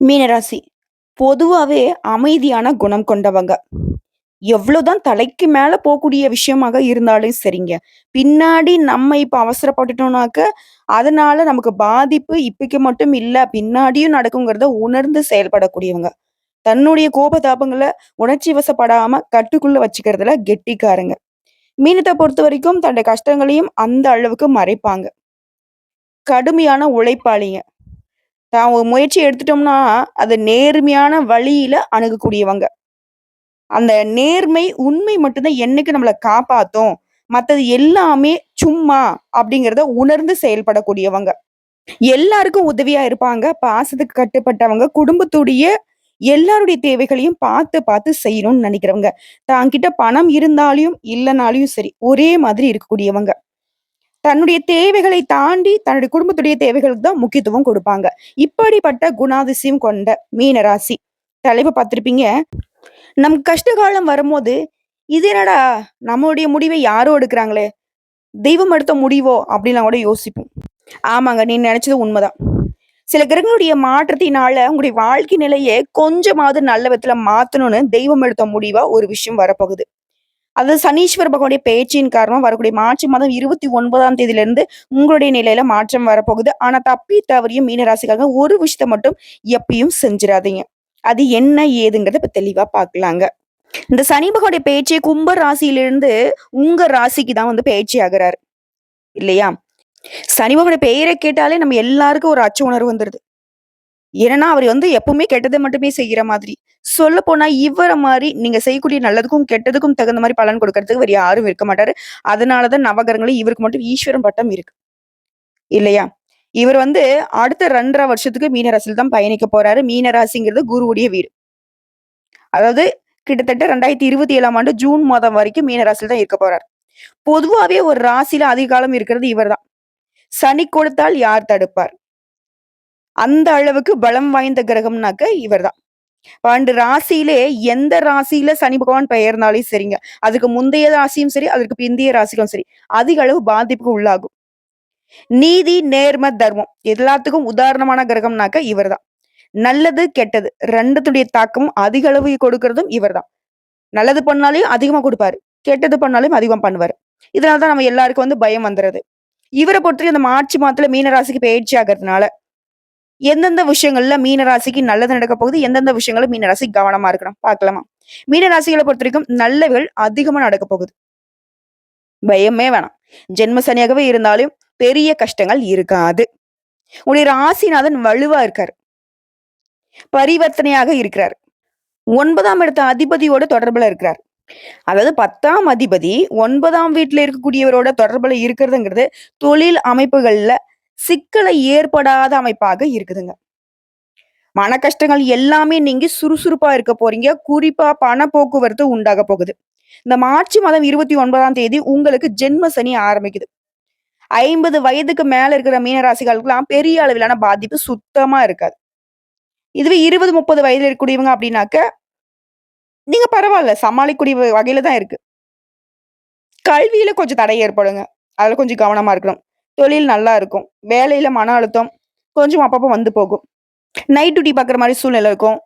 மீனராசி. பொதுவாவே அமைதியான குணம் கொண்டவங்க. எவ்வளோதான் தலைக்கு மேல போக்கூடிய விஷயமாக இருந்தாலும் சரிங்க. பின்னாடி நம்ம இப்ப அவசரப்பட்டுட்டோம்னாக்க, அதனால நமக்கு பாதிப்பு இப்பைக்கு மட்டும் இல்ல, பின்னாடியும் நடக்குங்கிறத உணர்ந்து செயல்படக்கூடியவங்க. தன்னுடைய கோபதாபங்கள உணர்ச்சி வசப்படாம கட்டுக்குள்ள வச்சுக்கிறதுல கெட்டிக்காரங்க. மீனத்த பொறுத்தவரைக்கும் தன்னுடைய கஷ்டங்களையும் அந்த அளவுக்கு மறைப்பாங்க. கடுமையான உழைப்பாளிங்க. தான் ஒரு முயற்சி எடுத்துட்டோம்னா, அது நேர்மையான வழியில அணுகக்கூடியவங்க. அந்த நேர்மை, உண்மை மட்டும் தான் என்னைக்கும் நம்மள காப்பாத்தும். மத்தது எல்லாமே சும்மா அப்படிங்கிறத உணர்ந்து செயல்படக்கூடியவங்க. எல்லாருக்கும் உதவியா இருப்பாங்க. பாசத்துக்கு கட்டுப்பட்டவங்க. குடும்பத்துடைய எல்லாருடைய தேவைகளையும் பார்த்து, பார்த்து செய்யணும்னு நெனைக்கிறவங்க. தான்கிட்ட பணம் இருந்தாலும், இல்லனாலும் சரி, ஒரே மாதிரி இருக்கக்கூடியவங்க. தன்னுடைய தேவைகளை தாண்டி, தன்னுடைய குடும்பத்துடைய தேவைகளுக்கு தான் முக்கியத்துவம் குடுப்பாங்க. இப்படிப்பட்ட குணாதிசயம் கொண்ட மீனராசி. தலைப்ப பார்த்திருப்பீங்க. நமக்கு கஷ்ட காலம் வரும்போது, "இது என்னடா நம்மளுடைய முடிவை யாரோ எடுக்குறாங்களே! தெய்வம் எடுத்த முடிவோ?" அப்படிலாம் கூட யோசிப்போம். ஆமாங்க. நீ நெனச்சது உண்மதான். சில கிரகங்களுடைய மாற்றத்தினால உங்களுடைய வாழ்க்கை நிலையே கொஞ்சமாவது நல்ல விதத்துல மாத்தணும்னு தெய்வம் எடுத்த முடிவா ஒரு விஷயம் வரப்போகுது. அது சனீஸ்வர பகவானுடைய பேச்சின் காரணமா வரக்கூடிய மார்ச் மாதம் 29ஆம் தேதியிலிருந்து உங்களுடைய நிலையில மாற்றம் வரப்போகுது. ஆனா தப்பி தவறியும் மீனராசிக்காரங்க ஒரு விஷயத்த மட்டும் எப்பயும் செஞ்சுறாதீங்க. அது என்ன ஏதுங்கிறத இப்ப தெளிவா பார்க்கலாங்க. இந்த சனி பகவானுடைய பேச்சே கும்ப ராசியிலிருந்து உங்க ராசிக்கு தான் வந்து பேச்சு ஆகுறாரு. இல்லையா? சனி பகவானுடைய பெயரை கேட்டாலே நம்ம எல்லாருக்கும் ஒரு அச்ச உணர்வு வந்துருது. ஏன்னா, அவரு வந்து எப்பவுமே கெட்டத மட்டுமே செய்யற மாதிரி. சொல்லப்போனா இவர மாரி நீங்க செய்யக்கூடிய நல்லதுக்கும், கெட்டதுக்கும் தகுந்த மாரி பலன் குடுக்கறதுக்கு வேற யாரும் இருக்க மாட்டாரு. அதனால தான் நவகிரகங்கள்ல இவருக்கு மட்டும் ஈஸ்வரன் பட்டம் இருக்கு. இல்லையா? இவர் வந்து அடுத்த 2 1/2 வருஷத்துக்கு மீன ராசியில தான் பயணிக்க போறாரு. மீன ராசிங்கிறது குருவுடைய வீடு. அதாவது கிட்டத்தட்ட 2027ஆம் ஆண்டு ஜூன் மாதம் வரைக்கும் மீன ராசியில தான் இருக்க போறார். பொதுவாவே ஒரு ராசியில அதிக காலம் இருக்கிறது இவர்தான். சனி கொடுத்தால் யார் தடுப்பார்? அந்த அளவுக்கு பலம் வாய்ந்த கிரகம்னாக்க இவர்தான். 12 ராசியிலே எந்த ராசியில சனி பகவான் பெயர்ந்தாலும் சரிங்க. அதுக்கு முந்தைய ராசியும் சரி, அதற்கு பிந்தைய ராசிகளும் சரி, அதிக அளவு பாதிப்புக்கு உள்ளாகும். நீதி, நேர்ம, தர்மம் எல்லாத்துக்கும் உதாரணமான கிரகம்னாக்க இவர்தான். நல்லது, கெட்டது 2த்துடைய தாக்கமும் அதிக அளவு கொடுக்கிறதும் இவர்தான். நல்லது பண்ணாலும் அதிகமா குடுப்பாரு. கெட்டது பண்ணாலும் அதிகமா பண்ணுவாரு. இதனால தான் நம்ம எல்லாருக்கும் வந்து பயம் வந்துருது. இவர பொறுத்தவரைக்கும் அந்த மார்ச் மாதத்துல மீன ராசிக்கு பெயர்ச்சி ஆகுறதுனால, எந்தெந்த விஷயங்கள்ல மீன ராசிக்கு நல்லது நடக்கப் போகுது, எந்தெந்த விஷயங்கள்ல மீன ராசி கவனமா இருக்கணும் பார்க்கலாமா? மீன ராசிகள பொறுத்தவரைக்கும் நல்லவைகள் அதிகமா நடக்கப் போகுது. பயமே வேணாம். ஜென்ம சனியாகவே இருந்தாலும் பெரிய கஷ்டங்கள் இருக்காது. உங்களுடைய ராசிநாதன் வலுவா இருக்காரு. பரிவர்த்தனையாக இருக்கிறார். 9ஆம் இடத்து அதிபதியோட தொடர்புல இருக்கிறார். அதாவது 10ஆம் அதிபதி 9ஆம் வீட்ல இருக்கக்கூடியவரோட தொடர்புல இருக்கிறதுங்கிறது, தொழில் அமைப்புகள்ல சிக்கலை ஏற்படாத அமைப்பாக இருக்குதுங்க. மன கஷ்டங்கள் எல்லாமே நீங்கி சுறுசுறுப்பா இருக்க போறீங்க. குறிப்பா பண போக்குவரத்து உண்டாக போகுது. இந்த மார்ச் மாதம் 29ஆம் தேதி உங்களுக்கு ஜென்ம சனி ஆரம்பிக்குது. 50 வயதுக்கு மேல இருக்கிற மீனராசிகளுக்கெல்லாம் பெரிய அளவிலான பாதிப்பு சுத்தமா இருக்காது. இதுவே 20, 30 வயதுல இருக்கக்கூடியவங்க அப்படின்னாக்க, நீங்க பரவால்ல சமாளிக்கக்கூடிய வகையில தான் இருக்கு. கல்வியில கொஞ்சம் தடை ஏற்படுங்க. அதுல கொஞ்சம் கவனமா இருக்கணும். தொழில் நல்லா இருக்கும். வேலையில மன அழுத்தம் கொஞ்சம் அப்பப்போ வந்து போகும். நைட் டியூட்டி பார்க்குற மாரி சூழ்நிலை இருக்கும்.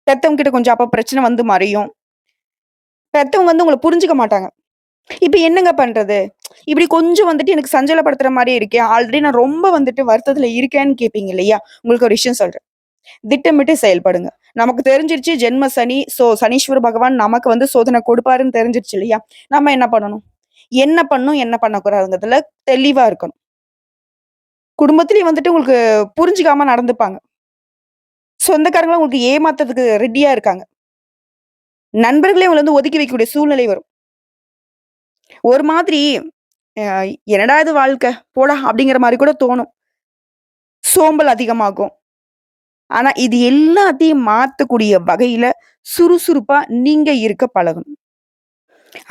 பெத்தவங்க கிட்ட கொஞ்சம் அப்ப பிரச்சனை வந்து மறையும். பெத்தவங்க வந்து உங்கள புரிஞ்சுக்க மாட்டாங்க. இப்ப என்னங்க பண்றது? இப்படி கொஞ்சம் வந்துட்டு எனக்கு சஞ்சலப்படுத்துற மாரியே இருக்கே. ஆல்ரெடி நான் ரொம்ப வந்துட்டு வருத்தத்துல இருக்கேன்னு கேட்பீங்க இல்லையா? உங்களுக்கு ஒரு விஷயம் சொல்றேன். திட்டமிட்டு செயல்படுங்க. நமக்கு தெரிஞ்சிருச்சு ஜென்ம சனி, சனீஸ்வர பகவான் நமக்கு வந்து சோதனை கொடுப்பாருன்னு தெரிஞ்சிருச்சு இல்லையா? நம்ம என்ன பண்ணணும்? என்ன பண்ணணும், என்ன பண்ணக்கூடாதுங்கிறதுல தெளிவா இருக்கணும். குடும்பத்திலேயே வந்துட்டு உங்களுக்கு புரிஞ்சுக்காம நடந்துப்பாங்க. சொந்தக்காரங்களும் உங்களுக்கு ஏமாத்துறதுக்கு ரெடியா இருக்காங்க. நண்பர்களே உங்கள வந்து ஒதுக்கி வைக்கக்கூடிய சூழ்நிலை வரும். ஒரு மாதிரி அ "என்னடா இது வாழ்க்கை, போடா" அப்படிங்கிற மாரி கூட தோணும். சோம்பல் அதிகமாகும். ஆனா, இது எல்லாத்தையும் மாத்தக்கூடிய வகையில சுறுசுறுப்பா நீங்க இருக்க பழகணும்.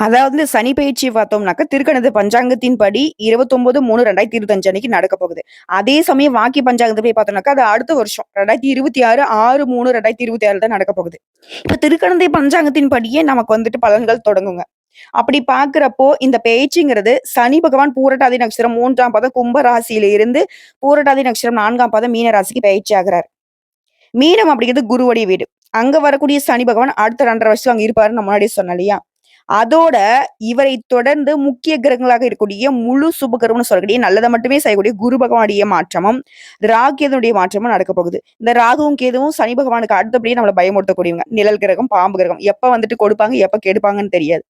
அதாவது சனி பெயர்ச்சி பார்த்தோம்னாக்க, திருக்கணித பஞ்சாங்கத்தின்படி 29/3/2025 அன்னைக்கு நடக்கப் போகுது. அதே சமயம் வாக்கிய பஞ்சாங்கத்தின்படி பார்த்தோம்னாக்கா, அது அடுத்த வருஷம் 2026 6/3/2026 தான் நடக்கப் போகுது. இப்ப திருக்கணித பஞ்சாங்கத்தின்படியே நமக்கு வந்துட்டு பலன்கள் தொடங்குங்க. அப்படி பார்க்கிறப்போ, இந்த பெயர்ச்சிங்கிறது சனி பகவான் பூரட்டாதி நட்சத்திரம் 3ஆம் பாதம் கும்ப ராசியில இருந்து பூரட்டாதி நட்சத்திரம் 4ஆம் பாதம் மீன ராசிக்கு பெயர்ச்சி ஆகுறார். மீனம் அப்படிங்கிறது குருவுடைய வீடு. அங்க வரக்கூடிய சனி பகவான் அடுத்த 2 1/2 வருஷம் அங்க இருப்பாருன்னு நான் முன்னாடியே சொன்னேன் இல்லையா? அதோட இவரை தொடர்ந்து முக்கிய கிரகங்களாக இருக்கக்கூடிய முழு சுபகிரகம்னு சொல்லக்கூடிய நல்லத மட்டுமே செய்யக்கூடிய குரு பகவானுடைய மாற்றமும், ராகு கேதுனுடைய மாற்றமும் நடக்கப் போகுது. இந்த ராகுவும், கேதுவும் சனி பகவானுக்கு அடுத்தபடியே நம்மள பயமுறுத்தக்கூடியவங்க. நிழல் கிரகம், பாம்பு கிரகம். எப்ப வந்துட்டு கொடுப்பாங்க, எப்ப கெடுப்பாங்கன்னு தெரியாது.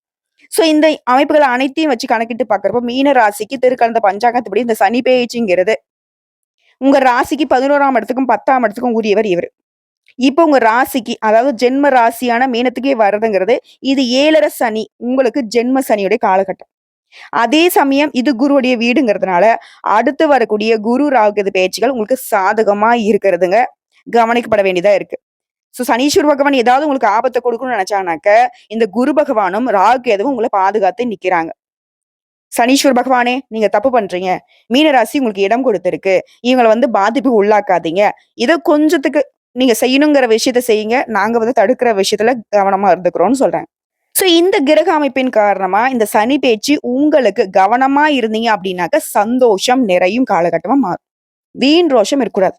சோ இந்த அமைப்புகள் அனைத்தையும் வச்சு கணக்கிட்டு பார்க்கிறப்போ, மீன ராசிக்கு திருக்கணித பஞ்சாங்கத்துப்படி இந்த சனி பெயர்ச்சிங்கிறது உங்க ராசிக்கு 11ஆம் இடத்துக்கும் 10ஆம் இடத்துக்கும் உரியவர் இவரு. இப்ப உங்க ராசிக்கு, அதாவது ஜென்ம ராசியான மீனத்துக்கே வர்றதுங்கிறது, இது 7 1/2 சனி. உங்களுக்கு ஜென்ம சனியுடைய காலகட்டம். அதே சமயம் இது குருவுடைய வீடுங்கிறதுனால, அடுத்து வரக்கூடிய குரு, ராகு, கேது பெயர்ச்சிகள் உங்களுக்கு சாதகமா இருக்கிறதுங்க. கவனிக்கப்பட வேண்டியதா இருக்கு. சனீஸ்வர பகவான் ஏதாவது உங்களுக்கு ஆபத்த குடுக்கணும்னு நெனச்சானாக்க, இந்த குரு பகவானும், ராகு, கேதுவும் உங்கள பாதுகாத்து நிக்கிறாங்க. சனீஸ்வர பகவானே, நீங்க தப்பு பண்றீங்க. மீன ராசி உங்களுக்கு இடம் கொடுத்திருக்கு. இவங்கள பாதிப்புக்கு உள்ளாக்காதீங்க. இத கொஞ்சத்துக்கு நீங்க செய்யணுங்கிற விஷயத்த செய்யுங்க. நாங்க தடுக்கிற விஷயத்துல கவனமா இருந்துக்கிறோம்னு சொல்றாங்க. இந்த கிரக அமைப்பின் காரணமா இந்த சனி பேச்சு உங்களுக்கு கவனமா இருந்தீங்க அப்படின்னாக்க சந்தோஷம் நிறையும் காலகட்டமா மாறும். வீண் ரோஷம் இருக்கக்கூடாது.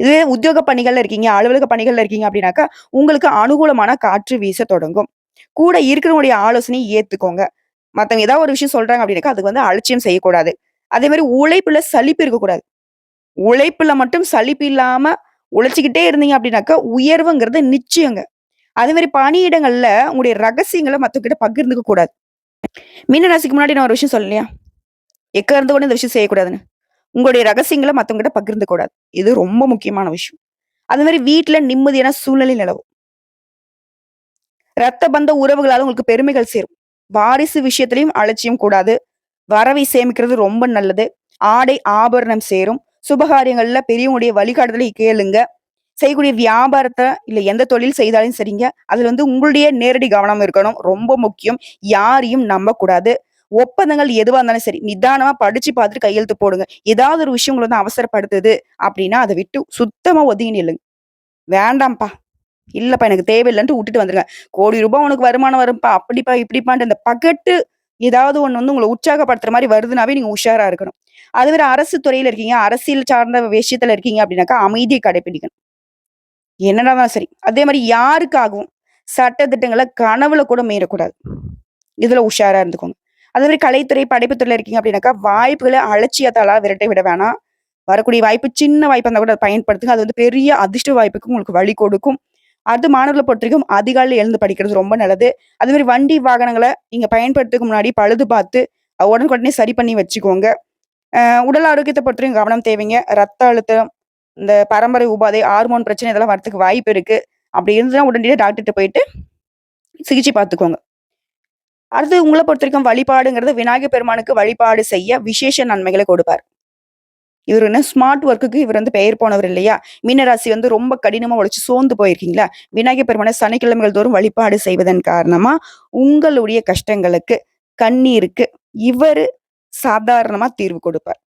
இதுவே உத்தியோக பணிகள்ல இருக்கீங்க, அலுவலக பணிகள்ல இருக்கீங்க அப்படின்னாக்கா, உங்களுக்கு அனுகூலமான காற்று வீச தொடங்கும். கூட இருக்கிறவங்களுடைய ஆலோசனையை ஏத்துக்கோங்க. மத்தவங்க ஏதாவது ஒரு விஷயம் சொல்றாங்க அப்படின்னாக்கா, அதுக்கு அலட்சியம் செய்யக்கூடாது. அதே மாரி உழைப்புல சலிப்பு இருக்கக்கூடாது. உழைப்புல மட்டும் சலிப்பு இல்லாம உழைச்சுக்கிட்டே இருந்தீங்க அப்படின்னாக்கா, உயர்வுங்கிறது நிச்சயங்க. அதே மாரி பணியிடங்கள்ல உங்களுடைய ரகசியங்கள மத்தவங்ககிட்ட பகிர்ந்துக்க கூடாது. மீன ராசிக்கு முன்னாடி நான் ஒரு விஷயம் சொல்லலையா? இருந்து கூட இந்த விஷயம் செய்யக்கூடாதுன்னு. உங்களுடைய ரகசியங்கள மத்தவங்ககிட்ட பகிர்ந்துக்க கூடாது. இது ரொம்ப முக்கியமான விஷயம். அது மாரி வீட்ல நிம்மதியான சூழ்நிலை நிலவும். ரத்த பந்த உறவுகளால உங்களுக்கு பெருமைகள் சேரும். வாரிசு விஷயத்திலயும் அலட்சியம் கூடாது. வரவை சேமிக்கிறது ரொம்ப நல்லது. ஆடை, ஆபரணம் சேரும். சுபகாரியங்கள்ல பெரியவங்களுடைய வழிகாட்டுதலை கேளுங்க. செய்யக்கூடிய வியாபாரத்த இல்ல எந்த தொழில் செய்தாலும் சரிங்க. அதுல உங்களுடைய நேரடி கவனம் இருக்கணும். ரொம்ப முக்கியம். யாரையும் நம்பக்கூடாது. ஒப்பந்தங்கள் எதுவா இருந்தாலும் சரி, நிதானமா படிச்சு பார்த்துட்டு கையெழுத்து போடுங்க. ஏதாவது ஒரு விஷயம் உங்கள அவசரப்படுத்துது அப்படின்னா, அத விட்டு சுத்தமா ஒதுங்கி நில்லுங்க. வேண்டாம்ப்பா, இல்லப்பா எனக்கு தேவையில்லன்ட்டு வுட்டுட்டு வந்துருங்க. கோடி ரூபாய் உனக்கு வருமானம் வரும்ப்பா, அப்படிப்பா, இப்படிப்பான்ட்டு இந்த பகட்டு ஏதாவது ஒண்ணு உங்கள உற்சாகப்படுத்துற மாரி வருதுனாவே நீங்க உஷாரா இருக்கணும். அதுவே அரசு துறையில இருக்கீங்க, அரசியல் சார்ந்த விஷயத்துல இருக்கீங்க அப்படின்னாக்கா, அமைதிய கடைப்பிடிக்கணும். என்னடாதான் சரி. அதே மாரி யாருக்காகவும் சட்ட திட்டங்கள கனவுல கூட மீறக்கூடாது. இதுல உஷாரா இருந்துக்கோங்க. அதே மாரி கலைத்துறை, படைப்புத்துறையில இருக்கீங்க அப்படின்னாக்கா, வாய்ப்புகள அலட்சியத்தால விரட்டி விட வேணாம். வரக்கூடிய வாய்ப்பு சின்ன வாய்ப்பா இருந்தா கூட அத பயன்படுத்துங்க. அது பெரிய அதிர்ஷ்ட வாய்ப்புக்கு உங்களுக்கு வழி கொடுக்கும். அடுத்து மாணவர்கள பொறுத்தவரைக்கும் அதிகாலையில எழுந்து படிக்கிறது ரொம்ப நல்லது. அதே மாரி வண்டி, வாகனங்கள நீங்க பயன்படுத்துறதுக்கு முன்னாடி பழுது பார்த்து, உடனுக்குடனே சரி பண்ணி வச்சுக்கோங்க. உடல் ஆரோக்கியத்த பொறுத்தவரைக்கும் கவனம் தேவைங்க. ரத்த அழுத்தம், இந்த பரம்பரை உபாதை, ஹார்மோன் பிரச்சனை இதெல்லாம் வரதுக்கு வாய்ப்பு இருக்கு. அப்படி இருந்துச்சுன்னா உடனடியா டாக்டர்ட்ட போயிட்டு சிகிச்சை பார்த்துக்கோங்க. அடுத்து உங்கள பொறுத்தவரைக்கும் வழிபாடுங்கிறது விநாயகர் பெருமானுக்கு வழிபாடு செய்ய விசேஷ நன்மைகள கொடுப்பார். இவரு ஸ்மார்ட் ஒர்க்குக்கு இவர் பெயர் போனவர் இல்லையா? மீனராசி ரொம்ப கடினமா உழைச்சு சோர்ந்து போயிருக்கீங்களா? விநாயகர் பெருமான சனிக்கிழமைகள் தோறும் வழிபாடு செய்வதன் காரணமா, உங்களுடைய கஷ்டங்களுக்கு, கண்ணீருக்கு இவரு சாதாரணமா தீர்வு கொடுப்பார்.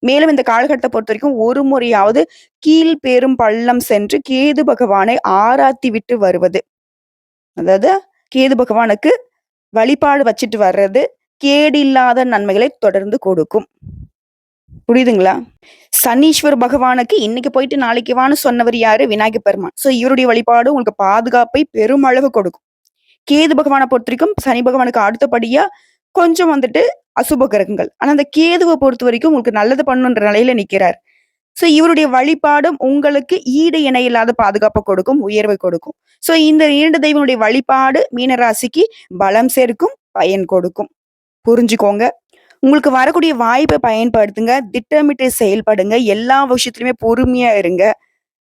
மேலும் இந்த காலகட்டத்த பொறுத்தவரைக்கும் ஒரு முறையாவது கீழ்பெரும் பள்ளம் சென்று கேது பகவானை ஆராத்தி விட்டு வருவது. அதாவது கேது பகவானுக்கு வழிபாடு வச்சுட்டு வர்றது, கேடு இல்லாத நன்மைகளை தொடர்ந்து கொடுக்கும். புரியுதுங்களா? சனீஸ்வர பகவானுக்கு இன்னைக்கு போயிட்டு நாளைக்கு வான்னு சொன்னவர் யாரு? விநாயகர் பெருமான். இவருடைய வழிபாடு உங்களுக்கு பாதுகாப்பை பெருமளவு கொடுக்கும். கேது பகவான பொறுத்தவரைக்கும் சனி பகவானுக்கு அடுத்தபடியா கொஞ்சம் அசுப கிரகங்கள். ஆனா அந்த கேதுவ பொறுத்தவரைக்கும் உங்களுக்கு நல்லது பண்ணணுன்ற நிலையில நிக்கிறார். இவருடைய வழிபாடும் உங்களுக்கு ஈடு இணை இல்லாத பாதுகாப்ப கொடுக்கும், உயர்வை கொடுக்கும். இந்த 2 தெய்வனுடைய வழிபாடு மீனராசிக்கு பலம் சேர்க்கும், பயன் கொடுக்கும். புரிஞ்சுக்கோங்க. உங்களுக்கு வரக்கூடிய வாய்ப்பை பயன்படுத்துங்க. திட்டமிட்டு செயல்படுங்க. எல்லா விஷயத்திலுமே பொறுமையா இருங்க.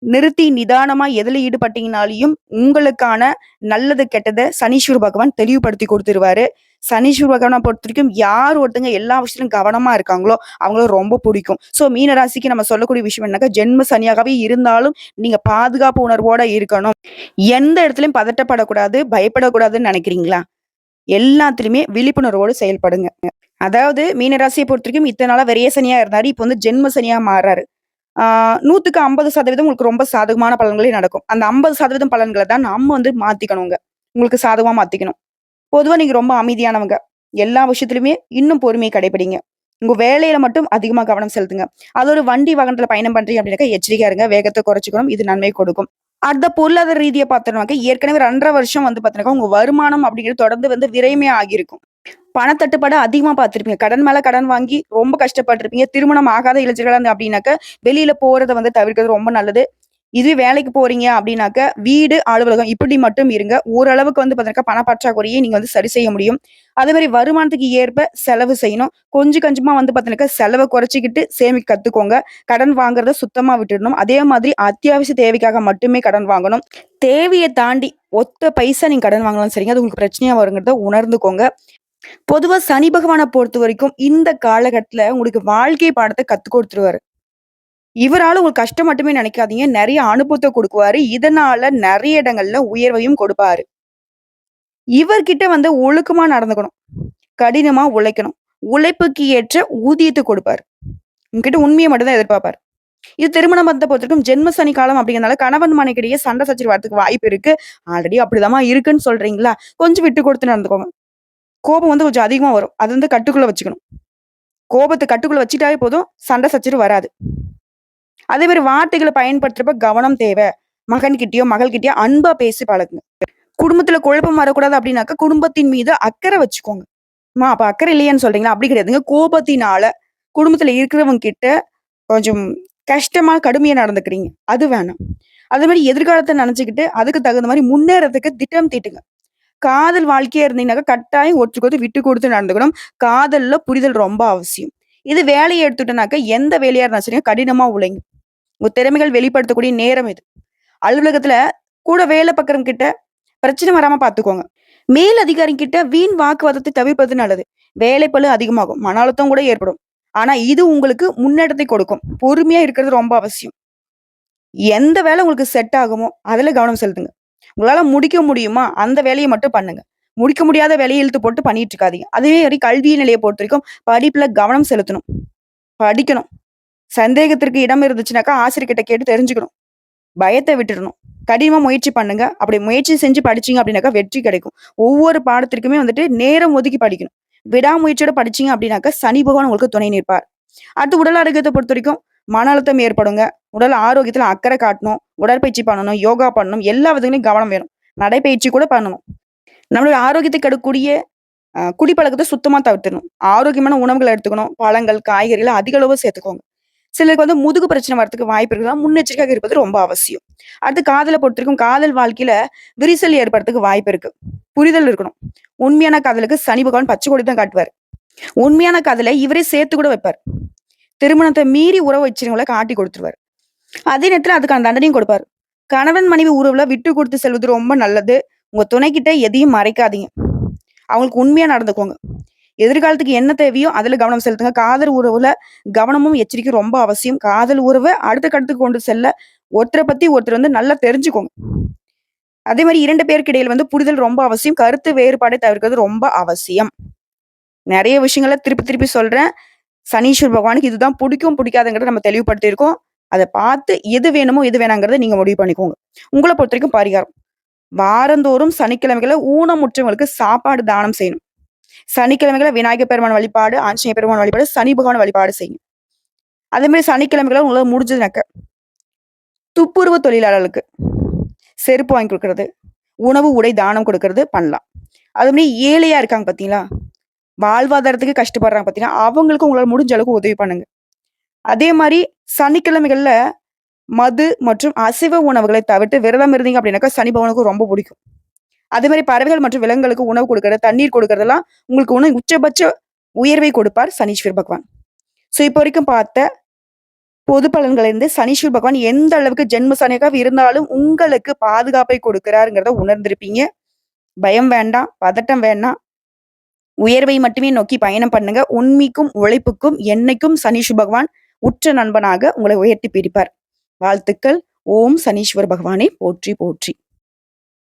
நிறுத்தி நிதானமா எதுல ஈடுபட்டீங்கனாலையும் உங்களுக்கான நல்லது, கெட்டத சனீஸ்வர பகவான் தெளிவுபடுத்தி குடுத்துருவாரு. சனீஸ்வர பகவான பொறுத்தவரைக்கும் யார் ஒருத்தங்க எல்லா விஷயத்திலும் கவனமா இருக்காங்களோ, அவங்கள ரொம்ப பிடிக்கும். மீனராசிக்கு நம்ம சொல்லக்கூடிய விஷயம் என்னக்கா, ஜென்ம சனியாகவே இருந்தாலும் நீங்க பாதுகாப்பு உணர்வோட இருக்கணும். எந்த இடத்துலயும் பதட்டப்படக்கூடாது, பயப்படக்கூடாதுன்னு நினைக்கிறீங்களா? எல்லாத்துலயுமே விழிப்புணர்வோடு செயல்படுங்க. அதாவது மீனராசியை பொறுத்தவரைக்கும் இத்தன நாளா விரய சனியா இருந்தாரு. இப்ப ஜென்ம சனியா மாறுறாரு. 100க்கு 50% உங்களுக்கு ரொம்ப சாதகமான பலன்களே நடக்கும். அந்த 50% பலன்கள தான் நம்ம மாத்திக்கணுங்க. உங்களுக்கு சாதகமா மாத்திக்கணும். பொதுவா நீங்க ரொம்ப அமைதியானவங்க. எல்லா விஷயத்திலுமே இன்னும் பொறுமையை கடைபிடிங்க. உங்க வேலையில மட்டும் அதிகமா கவனம் செலுத்துங்க. அது ஒரு வண்டி வாகனத்துல பயணம் பண்றீங்க அப்படின்னாக்கா எச்சரிக்கையா இருங்க. வேகத்த குறைச்சுக்கணும். இது நன்மை கொடுக்கும். அடுத்த பொருளாதார ரீதியா பார்த்தோம்னாக்க, ஏற்கனவே 2 1/2 வருஷம் வந்து பார்த்தீங்கன்னாக்கா, உங்க வருமானம் அப்படிங்கிறது தொடர்ந்து வந்து விரயமே ஆகியிருக்கும். பணத்தட்டுப்பாடு அதிகமா பார்த்திருப்பீங்க. கடன் மேல கடன் வாங்கி ரொம்ப கஷ்டப்பட்டுருப்பீங்க. திருமணம் ஆகாத இளைஞர்களா அப்படின்னாக்க, வெளியில போறத வந்து தவிர்க்கிறது ரொம்ப நல்லது. இதுவே வேலைக்கு போறீங்க அப்படின்னாக்க, வீடு, அலுவலகம் இப்படி மட்டும் இருங்க. ஓரளவுக்கு வந்து பார்த்தீங்கன்னா, பணப்பற்றாக்குறையை நீங்க வந்து சரி செய்ய முடியும். அதேமாரி வருமானத்துக்கு ஏற்ப செலவு செய்யணும். கொஞ்சம் கொஞ்சமா வந்து பார்த்தீங்கன்னாக்கா, செலவ குறைச்சுக்கிட்டு சேமிக்க கத்துக்கோங்க. கடன் வாங்குறத சுத்தமா விட்டுடணும். அதே மாதிரி அத்தியாவசிய தேவைக்காக மட்டுமே கடன் வாங்கணும். தேவைய தாண்டி ஒத்த பைசா நீங்க கடன் வாங்கினாலும் சரிங்க. அது உங்களுக்கு பிரச்சனையா வருங்கிறத உணர்ந்துக்கோங்க. பொதுவா சனி பகவான பொறுத்தவரைக்கும் இந்த காலகட்டத்துல உங்களுக்கு வாழ்க்கை பாடத்த கத்துக் குடுத்துருவாரு. இவரால உங்களுக்கு கஷ்டம் மட்டுமே நினைக்காதீங்க. நெறைய அனுபவத்த குடுக்குவாரு. இதனால நெறைய இடங்கள்ல உயர்வையும் கொடுப்பாரு. இவர்கிட்ட வந்து ஒழுக்கமா நடந்துக்கணும். கடினமா உழைக்கணும். உழைப்புக்கு ஏற்ற ஊதியத்த கொடுப்பாரு. உங்ககிட்ட உண்மைய மட்டும் தான் எதிர்பார்ப்பாரு. இது திருமண பந்தத்த பொறுத்தவரைக்கும் ஜென்ம சனி காலம் அப்படிங்கிறனால கணவன் மனைவிக்கிடையே சண்டை சச்சரவு வரதுக்கு வாய்ப்பு இருக்கு. ஆல்ரெடி அப்படிதாம்மா இருக்குன்னு சொல்றீங்களா? கொஞ்சம் விட்டு குடுத்து நடந்துக்கோங்க. கோபம் வந்து கொஞ்சம் அதிகமா வரும். அது வந்து கட்டுக்குள்ள வச்சுக்கணும். கோபத்த கட்டுக்குள்ள வச்சுட்டாவே போதும். சண்டை சச்சரவு வராது. அதே மாரி வார்த்தைகள பயன்படுத்துறப்ப கவனம் தேவை. மகன்கிட்டயோ, மகள்கிட்டயோ அன்பா பேசி பழகுங்க. குடும்பத்துல குழப்பம் வரக்கூடாது அப்டின்னாக்க, குடும்பத்தின் மீது அக்கறை வச்சுக்கோங்க. அப்ப அக்கறை இல்லையான்னு சொல்றீங்களா? அப்படி கிடையாதுங்க. கோபத்தினால குடும்பத்துல இருக்கிறவங்க கிட்ட கொஞ்சம் கஷ்டமா, கடுமையா நடந்துக்கிறீங்க. அது வேணாம். அதே மாரி எதிர்காலத்த நெனச்சுக்கிட்டு, அதுக்கு தகுந்த மாரி முன்னேறதுக்கு திட்டம் தீட்டுங்க. காதல் வாழ்க்கையா இருந்தீங்கன்னாக்கா, கட்டாயம் ஒருத்தருக்கு விட்டு குடுத்து நடந்துக்கணும். காதல்ல புரிதல் ரொம்ப அவசியம். இது வேலைய எடுத்துட்டோம்னாக்க, எந்த வேலையா இருந்தாலும் சரிங்க, கடினமா உழைங்க. உங்க திறமைகள் வெளிப்படுத்தக்கூடிய நேரம் இது. அலுவலகத்துல கூட வேலை பார்க்கிறவங்க கிட்ட பிரச்சனை வராம பார்த்துக்கோங்க. மேல் அதிகாரி கிட்ட வீண் வாக்குவாதத்தை தவிர்ப்பது நல்லது. வேலைப்பளு அதிகமாகும். மன அழுத்தம் கூட ஏற்படும். ஆனா இது உங்களுக்கு முன்னேற்றத்தை கொடுக்கும். பொறுமையா இருக்கிறது ரொம்ப அவசியம். எந்த வேலை உங்களுக்கு செட் ஆகுமோ, அதுல கவனம் செலுத்துங்க. உங்களால முடிக்க முடியுமா? அந்த வேலைய மட்டும் பண்ணுங்க. முடிக்க முடியாத வேலைய இழுத்து போட்டு பண்ணிட்டு இருக்காதீங்க. அதே மாரி கல்வி நிலைய பொறுத்தவரைக்கும் படிப்புல கவனம் செலுத்தணும். படிக்கணும். சந்தேகத்திற்கு இடம் இருந்துச்சுனாக்கா, ஆசிரியர்கிட்ட கேட்டு தெரிஞ்சுக்கணும். பயத்த விட்டுறணும். கடினமா முயற்சி பண்ணுங்க. அப்படி முயற்சி செஞ்சு படிச்சீங்க அப்படின்னாக்கா வெற்றி கிடைக்கும். ஒவ்வொரு பாடத்திற்குமே வந்துட்டு நேரம் ஒதுக்கி படிக்கணும். விடாமுயற்சியோட படிச்சீங்க அப்படின்னாக்கா, சனி பகவான் உங்களுக்கு துணை நிற்பார். அடுத்து உடல் ஆரோக்கியத்த பொறுத்தவரைக்கும் மன அழுத்தம் ஏற்படுங்க. உடல் ஆரோக்கியத்துல அக்கறை காட்டணும். உடற்பயிற்சி பண்ணணும். யோகா பண்ணணும். எல்லா விதங்களையும் கவனம் வேணும். நடைப்பயிற்சி கூட பண்ணணும். நம்மளுடைய ஆரோக்கியத்தை கெடுக்கக்கூடிய குடிப்பழக்கத்த சுத்தமா தவிர்த்துடணும். ஆரோக்கியமான உணவுகள எடுத்துக்கணும். பழங்கள், காய்கறிகள அதிக அளவு சேர்த்துக்கோங்க. சிலருக்கு வந்து முதுகு பிரச்சனை வரதுக்கு வாய்ப்பு இருக்குதா, முன்னெச்சரிக்கையாக இருப்பது ரொம்ப அவசியம். அடுத்து காதல பொறுத்தவரைக்கும் காதல் வாழ்க்கையில விரிசல் ஏற்படுறதுக்கு வாய்ப்பு இருக்கு. புரிதல் இருக்கணும். உண்மையான காதலுக்கு சனி பகவான் பச்சை கொடி தான் காட்டுவாரு. உண்மையான காதல இவரே சேர்த்து கூட வைப்பார். திருமணத்தை மீறி உறவு வச்சிருவங்கள காட்டி கொடுத்துருவாரு. அதே நேரத்துல அதுக்கான தண்டனையும் கொடுப்பாரு. கணவன் மனைவி உறவுல விட்டு கொடுத்து செல்வது ரொம்ப நல்லது. உங்க துணைக்கிட்ட எதையும் மறைக்காதீங்க. அவங்களுக்கு உண்மையா நடந்துக்கோங்க. எதிர்காலத்துக்கு என்ன தேவையோ அதுல கவனம் செலுத்துங்க. காதல் உறவுல கவனமும் எச்சரிக்கையும் ரொம்ப அவசியம். காதல் உறவ அடுத்த கட்டத்துக்கு கொண்டு செல்ல ஒருத்தர பத்தி ஒருத்தர் வந்து நல்லா தெரிஞ்சுக்கோங்க. அதே மாரி 2 பேருக்கு இடையில வந்து புரிதல் ரொம்ப அவசியம். கருத்து வேறுபாடை தவிர்க்கிறது ரொம்ப அவசியம். நெறைய விஷயங்கள திருப்பி திருப்பி சொல்றேன். சனீஸ்வர பகவானுக்கு இதுதான் புடிக்கும், புடிக்காதுங்கிறத நம்ம தெளிவுபடுத்தியிருக்கோம். அத பார்த்து எது வேணுமோ, எது வேணாங்கிறத நீங்க முடிவு பண்ணிக்கோங்க. உங்கள பொறுத்தவரைக்கும் பரிகாரம். வாரந்தோறும் சனிக்கிழமைகள்ல ஊனமுற்றவங்களுக்கு சாப்பாடு தானம் செய்யணும். சனிக்கிழமைகள்ல விநாயகர் பெருமான் வழிபாடு, ஆஞ்சநேய பெருமான் வழிபாடு, சனி பகவான் வழிபாடு செய்யுங்க. அதே மாரி சனிக்கிழமைகள்ல உங்களால முடிஞ்சதுனாக்க, துப்புரவு தொழிலாளர்களுக்கு செருப்பு வாங்கி குடுக்குறது, உணவு, உடை தானம் குடுக்குறது பண்ணலாம். அது மாரி ஏழையா இருக்காங்க பார்த்தீங்களா? வாழ்வாதாரத்துக்கு கஷ்டப்படுறாங்க பார்த்தீங்களா? அவங்களுக்கு உங்களால முடிஞ்ச அளவுக்கு உதவி பண்ணுங்க. அதே மாரி சனிக்கிழமைகள்ல மது மற்றும் அசைவ உணவுகளை தவிர்த்து விரதம் இருந்தீங்க அப்படின்னாக்கா, சனி பகவானுக்கு ரொம்ப பிடிக்கும். அதே மாரி பறவைகள் மற்றும் விலங்குகளுக்கு உணவு குடுக்குறது, தண்ணீர் குடுக்குறதெல்லாம் உங்களுக்கு உச்சபட்ச உயர்வை கொடுப்பார் சனீஸ்வர பகவான். இப்போ வரைக்கும் பார்த்த பொது பலன்கள்ல இருந்து சனீஸ்வர பகவான் எந்த அளவுக்கு ஜென்ம சனியாக இருந்தாலும் உங்களுக்கு பாதுகாப்பை கொடுக்கிறாருங்கிறத உணர்ந்திருப்பீங்க. பயம் வேண்டாம், பதட்டம் வேண்டாம். உயர்வை மட்டுமே நோக்கி பயணம் பண்ணுங்க. உண்மைக்கும், உழைப்புக்கும் என்னைக்கும் சனீஸ்வர பகவான் உற்ற நண்பனாக உங்களை உயர்த்தி பிடிப்பார். வாழ்த்துக்கள். ஓம் சனீஸ்வர பகவானை போற்றி போற்றி.